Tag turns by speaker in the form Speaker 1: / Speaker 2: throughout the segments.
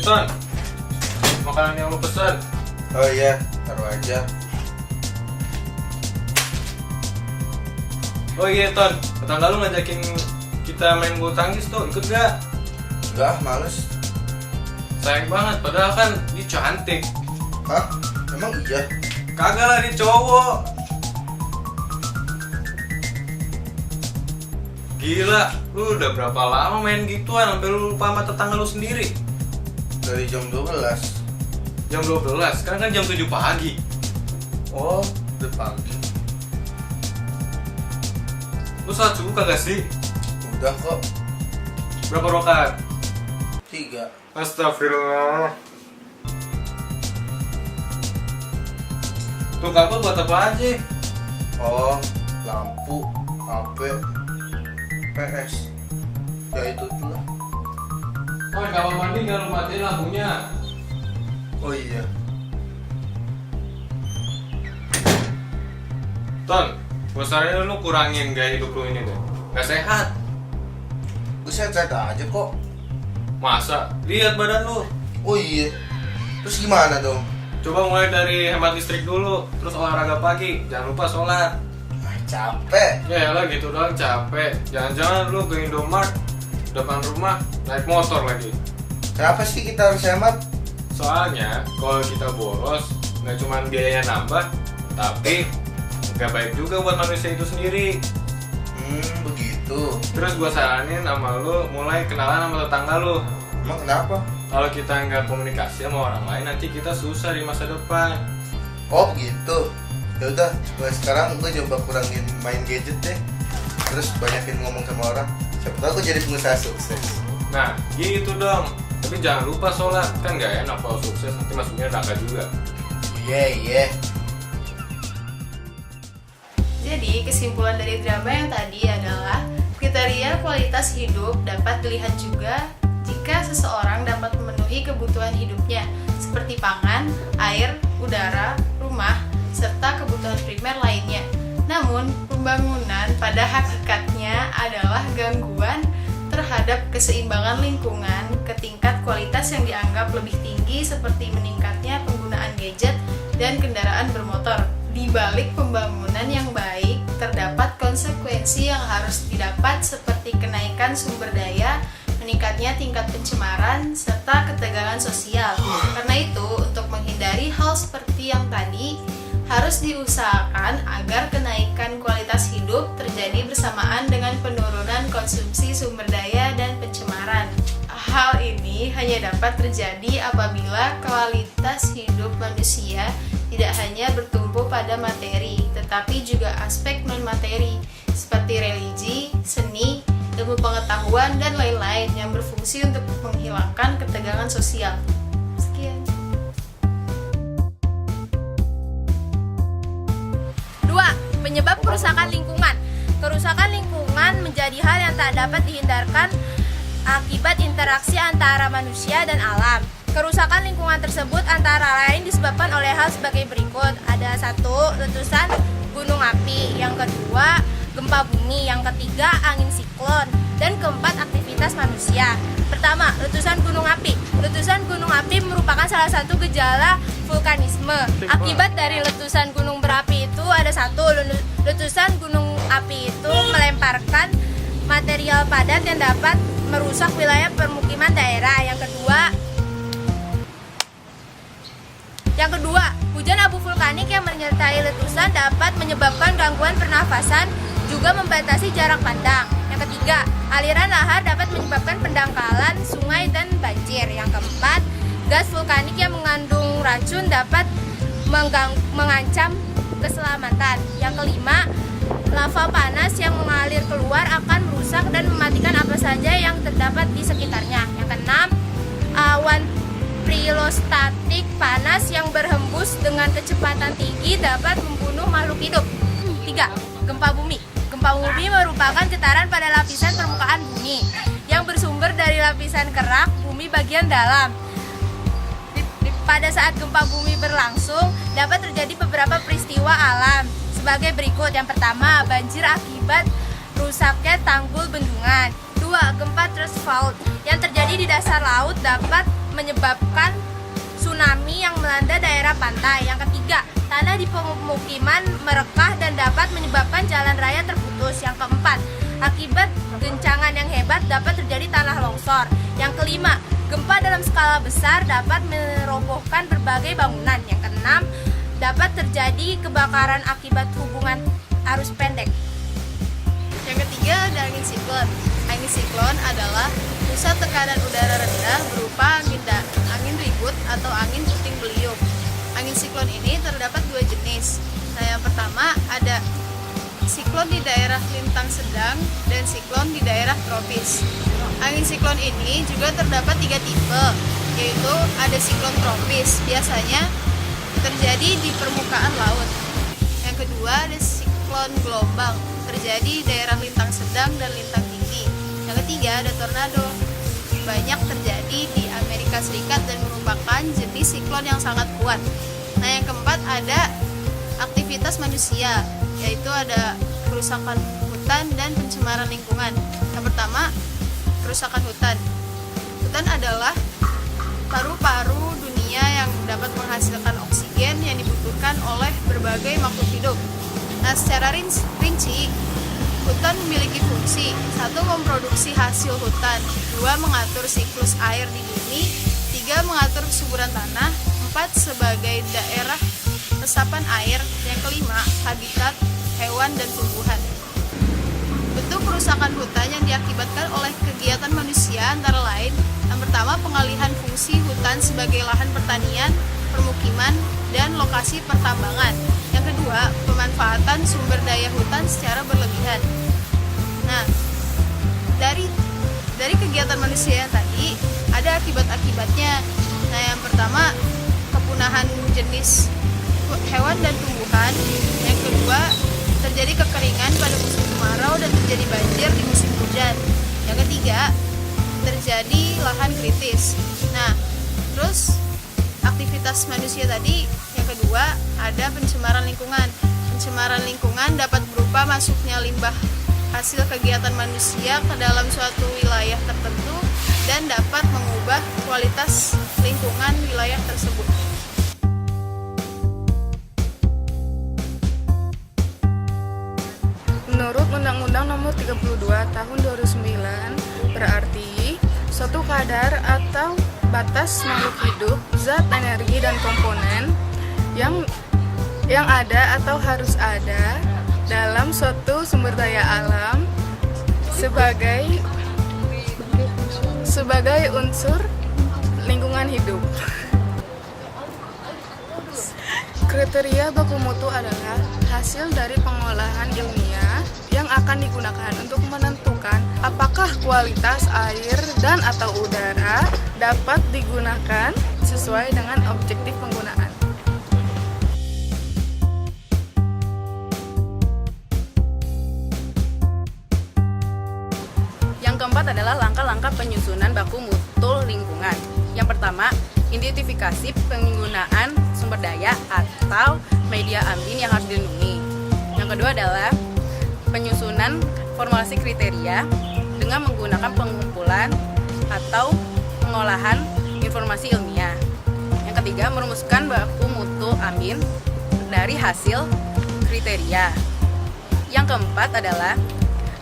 Speaker 1: Ton, makanan yang lu pesan.
Speaker 2: Oh iya, taruh aja.
Speaker 1: Oh iya Ton, tetangga lu ngajakin kita main bulu tangkis tuh, ikut gak?
Speaker 2: Enggak, males.
Speaker 1: Sayang banget, padahal kan dia cantik.
Speaker 2: Hah? Emang iya?
Speaker 1: Kagak lah, dia cowok. Gila, lu udah berapa lama main gituan sampai lu lupa sama tetangga lu sendiri?
Speaker 2: Dari jam 12.
Speaker 1: Jam 12, sekarang kan jam 7 pagi.
Speaker 2: Oh, udah pagi.
Speaker 1: Lu salat subuh kagak sih?
Speaker 2: Udah kok.
Speaker 1: Berapa rakaat?
Speaker 2: 3.
Speaker 1: Astagfirullah. Tuh kapal buat apa aja?
Speaker 2: Oh, lampu, HP, PS. Ya itu lah.
Speaker 1: Oh, kamar mandi nggak lu matiin lampunya?
Speaker 2: Oh iya.
Speaker 1: Ton, besarnya lu kurangin gaya hidup lu ini deh. Gak sehat.
Speaker 2: Gue sehat-sehat aja kok.
Speaker 1: Masa? Lihat badan lu.
Speaker 2: Oh iya. Terus gimana dong?
Speaker 1: Coba mulai dari hemat listrik dulu, terus olahraga pagi, jangan lupa sholat.
Speaker 2: Ah, capek.
Speaker 1: Ya lah gitu doang capek. Jangan-jangan lu ke Indomart depan rumah naik motor lagi.
Speaker 2: Kenapa sih kita harus hemat?
Speaker 1: Soalnya kalau kita boros nggak cuma biayanya nambah, tapi nggak baik juga buat manusia itu sendiri.
Speaker 2: Begitu.
Speaker 1: Terus gue saranin sama lu mulai kenalan sama tetangga lu.
Speaker 2: Emang kenapa?
Speaker 1: Kalau kita nggak komunikasi sama orang lain, nanti kita susah di masa depan.
Speaker 2: Oh begitu. Ya udah, mulai sekarang gue coba kurangin main gadget deh. Terus banyakin ngomong sama orang. Siapa tahu gue jadi pengusaha sukses.
Speaker 1: Nah, gitu dong. Tapi jangan lupa sholat, kan nggak enak kalau sukses nanti masuknya neraka juga.
Speaker 2: Iya.
Speaker 3: Jadi kesimpulan dari drama yang tadi adalah kriteria kualitas hidup dapat dilihat juga jika seseorang dapat memenuhi kebutuhan hidupnya seperti pangan, air, udara, rumah, serta kebutuhan primer lainnya. Namun, pembangunan pada hakikatnya adalah gangguan terhadap keseimbangan lingkungan ke tingkat kualitas yang dianggap lebih tinggi seperti meningkatnya penggunaan gadget dan kendaraan bermotor. Di balik pembangunan yang baik, terdapat konsekuensi yang harus didapat seperti kenaikan sumber daya, meningkatnya tingkat pencemaran, serta ketegangan sosial. Karena itu, untuk menghindari hal seperti yang tadi, harus diusahakan agar kenaikan kualitas hidup terjadi bersamaan dengan penurunan konsumsi sumber daya dan pencemaran. Hal ini hanya dapat terjadi apabila kualitas hidup manusia tidak hanya bertumpu pada materi, tetapi juga aspek non-materi seperti religi, seni, ilmu pengetahuan, dan lain-lain yang berfungsi untuk menghilangkan ketegangan sosial. Sekian.
Speaker 4: 2. Penyebab kerusakan lingkungan. Kerusakan lingkungan menjadi hal yang tak dapat dihindarkan akibat interaksi antara manusia dan alam. Kerusakan lingkungan tersebut antara lain disebabkan oleh hal sebagai berikut. Ada 1. Letusan gunung api. Yang kedua, gempa bumi. Yang ketiga, angin siklon. Dan keempat, aktivitas manusia. Pertama, letusan gunung api. Letusan gunung api merupakan salah satu gejala vulkanisme. Akibat dari letusan gunung berapi itu ada 1. Letusan gunung api itu melemparkan material padat yang dapat merusak wilayah permukiman daerah. Yang kedua, hujan abu vulkanik yang menyertai letusan dapat menyebabkan gangguan pernafasan, juga membatasi jarak pandang. Yang ketiga, aliran lahar dapat menyebabkan pendangkalan sungai dan banjir. Yang keempat, gas vulkanik yang mengandung racun dapat mengancam keselamatan. Yang kelima, lava panas yang mengalir keluar akan merusak dan mematikan apa saja yang terdapat di sekitarnya. Yang keenam, awan pirostatik panas yang berhembus dengan kecepatan tinggi dapat membunuh makhluk hidup. 3. Gempa bumi. Gempa bumi merupakan getaran pada lapisan permukaan bumi yang bersumber dari lapisan kerak bumi bagian dalam. Pada saat gempa bumi berlangsung, dapat terjadi beberapa peristiwa alam sebagai berikut. Yang pertama, banjir akibat rusaknya tanggul bendungan. 2. Gempa thrust fault yang terjadi di dasar laut dapat menyebabkan tsunami yang melanda daerah pantai. Yang ketiga, tanah di pemukiman merekah dan dapat menyebabkan jalan raya terputus. Yang keempat, akibat guncangan yang hebat dapat terjadi tanah longsor. Yang kelima, gempa dalam skala besar dapat merobohkan berbagai bangunan. Yang keenam, dapat terjadi kebakaran akibat hubungan arus pendek.
Speaker 3: Yang ketiga ada angin siklon. Angin siklon adalah pusat tekanan udara rendah berupa angin ribut atau angin puting beliung. Angin siklon ini terdapat dua jenis. Nah, yang pertama ada siklon di daerah lintang sedang dan siklon di daerah tropis. Angin siklon ini juga terdapat 3 tipe, yaitu ada siklon tropis, biasanya terjadi di permukaan laut. Yang kedua ada siklon gelombang, terjadi di daerah lintang sedang dan lintang tinggi. Yang ketiga ada tornado, banyak terjadi di Amerika Serikat dan merupakan jenis siklon yang sangat kuat. Nah, yang keempat ada aktivitas manusia, yaitu ada kerusakan hutan dan pencemaran lingkungan. Yang pertama, kerusakan hutan. Hutan adalah paru-paru dunia yang dapat menghasilkan oksigen yang dibutuhkan oleh berbagai makhluk hidup. Nah, secara rinci, hutan memiliki fungsi: 1. Memproduksi hasil hutan, 2. Mengatur siklus air di bumi, 3. Mengatur kesuburan tanah, 4. Sebagai daerah resapan air, yang kelima, habitat hewan dan tumbuhan. Bentuk kerusakan hutan yang diakibatkan oleh kegiatan manusia antara lain: yang pertama, pengalihan fungsi hutan sebagai lahan pertanian, permukiman, dan lokasi pertambangan. Yang kedua, pemanfaatan sumber daya hutan secara berlebihan. Nah, dari kegiatan manusia yang tadi ada akibat-akibatnya. Nah, yang pertama, kepunahan jenis hewan dan tumbuhan. Yang kedua, terjadi kekeringan pada musim kemarau dan terjadi banjir di musim hujan. Yang ketiga, terjadi lahan kritis. Nah, terus aktivitas manusia tadi, yang kedua ada pencemaran lingkungan. Pencemaran lingkungan dapat berupa masuknya limbah hasil kegiatan manusia ke dalam suatu wilayah tertentu dan dapat mengubah kualitas lingkungan wilayah tersebut.
Speaker 5: Menurut Undang-Undang Nomor 32 Tahun 2009, berarti suatu kadar atau batas makhluk hidup, zat, energi, dan komponen yang ada atau harus ada dalam suatu sumber daya alam sebagai unsur lingkungan hidup. Kriteria baku mutu adalah hasil dari pengolahan ilmiah yang akan digunakan untuk menentukan apakah kualitas air dan atau udara dapat digunakan sesuai dengan objektif penggunaan.
Speaker 6: Yang keempat adalah langkah-langkah penyusunan baku mutu lingkungan. Yang pertama, identifikasi penggunaan sumber daya atau media amin yang harus dilindungi. Yang kedua adalah penyusunan formulasi kriteria dengan menggunakan pengumpulan atau pengolahan informasi ilmiah. Yang ketiga, merumuskan baku mutu amin dari hasil kriteria. Yang keempat adalah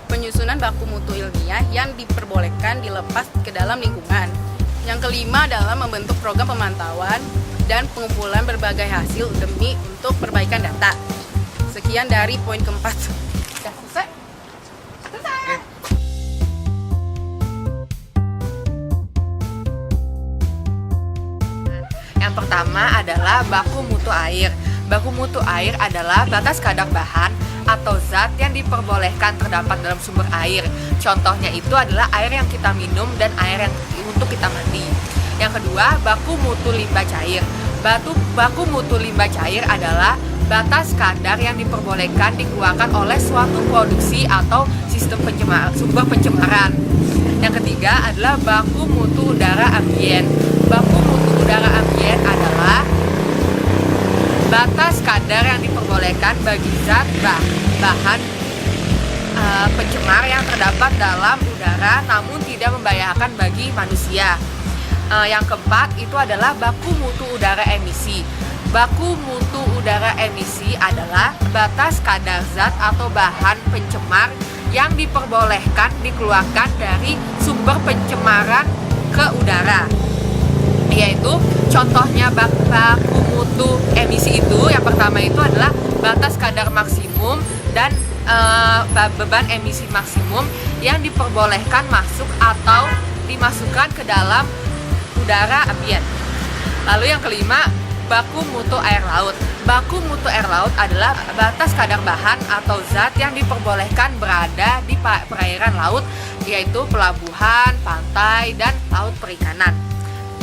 Speaker 6: penyusunan baku mutu ilmiah yang diperbolehkan dilepas ke dalam lingkungan. Yang kelima adalah membentuk program pemantauan dan pengumpulan berbagai hasil demi untuk perbaikan data. Sekian dari poin keempat. Sudah selesai?
Speaker 7: Yang pertama adalah baku mutu air. Baku mutu air adalah batas kadar bahan atau zat yang diperbolehkan terdapat dalam sumber air. Contohnya itu adalah air yang kita minum dan air yang untuk kita mandi. Yang kedua, baku mutu limbah cair. Baku mutu limbah cair adalah batas kadar yang diperbolehkan dikeluarkan oleh suatu produksi atau sistem sumber pencemaran. Yang ketiga adalah baku mutu udara ambien. Baku mutu udara ambien adalah batas kadar yang diperbolehkan bagi zat bahan pencemar yang terdapat dalam udara namun tidak membahayakan bagi manusia. Yang keempat itu adalah baku mutu udara emisi. Baku mutu udara emisi adalah batas kadar zat atau bahan pencemar yang diperbolehkan dikeluarkan dari sumber pencemaran ke udara. Yaitu contohnya baku mutu emisi itu, yang pertama itu adalah batas kadar maksimum dan beban emisi maksimum yang diperbolehkan masuk atau dimasukkan ke dalam udara ambien. Lalu yang kelima, baku mutu air laut. Baku mutu air laut adalah batas kadar bahan atau zat yang diperbolehkan berada di perairan laut, yaitu pelabuhan, pantai, dan laut perikanan.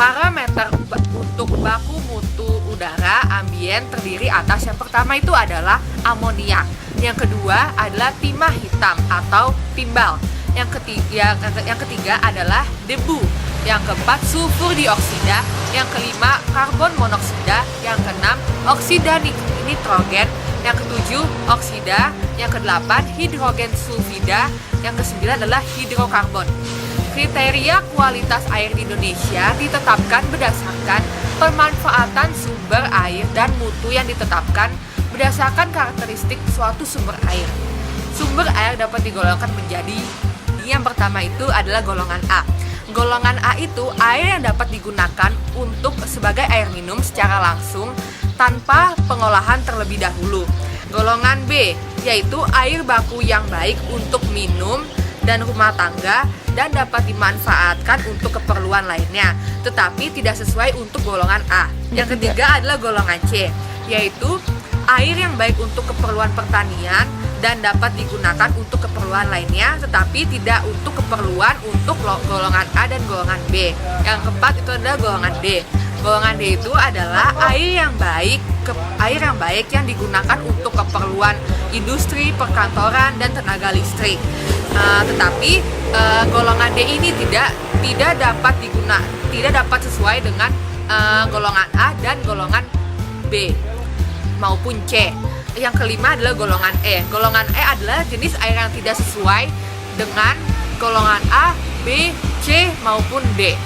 Speaker 7: Parameter untuk baku mutu udara ambien terdiri atas yang pertama itu adalah amoniak, yang kedua adalah timah hitam atau timbal, yang ketiga adalah debu, yang keempat sulfur dioksida, yang kelima karbon monoksida, yang keenam oksida nitrogen, yang ketujuh oksida, yang kedelapan hidrogen sulfida, yang kesembilan adalah hidrokarbon. Kriteria kualitas air di Indonesia ditetapkan berdasarkan pemanfaatan sumber air dan mutu yang ditetapkan berdasarkan karakteristik suatu sumber air. Sumber air dapat digolongkan menjadi, yang pertama itu adalah golongan A. Golongan A itu air yang dapat digunakan untuk sebagai air minum secara langsung tanpa pengolahan terlebih dahulu. Golongan B yaitu air baku yang baik untuk minum dan rumah tangga dan dapat dimanfaatkan untuk keperluan lainnya, tetapi tidak sesuai untuk golongan A. Yang ketiga adalah golongan C, yaitu air yang baik untuk keperluan pertanian dan dapat digunakan untuk keperluan lainnya, tetapi tidak untuk keperluan untuk golongan A dan golongan B. Yang keempat itu adalah golongan D. Golongan D itu adalah air yang baik yang digunakan untuk keperluan industri, perkantoran, dan tenaga listrik. Tetapi golongan D ini tidak dapat sesuai dengan golongan A dan golongan B maupun C. Yang kelima adalah golongan E. Golongan E adalah jenis air yang tidak sesuai dengan golongan A, B, C maupun D.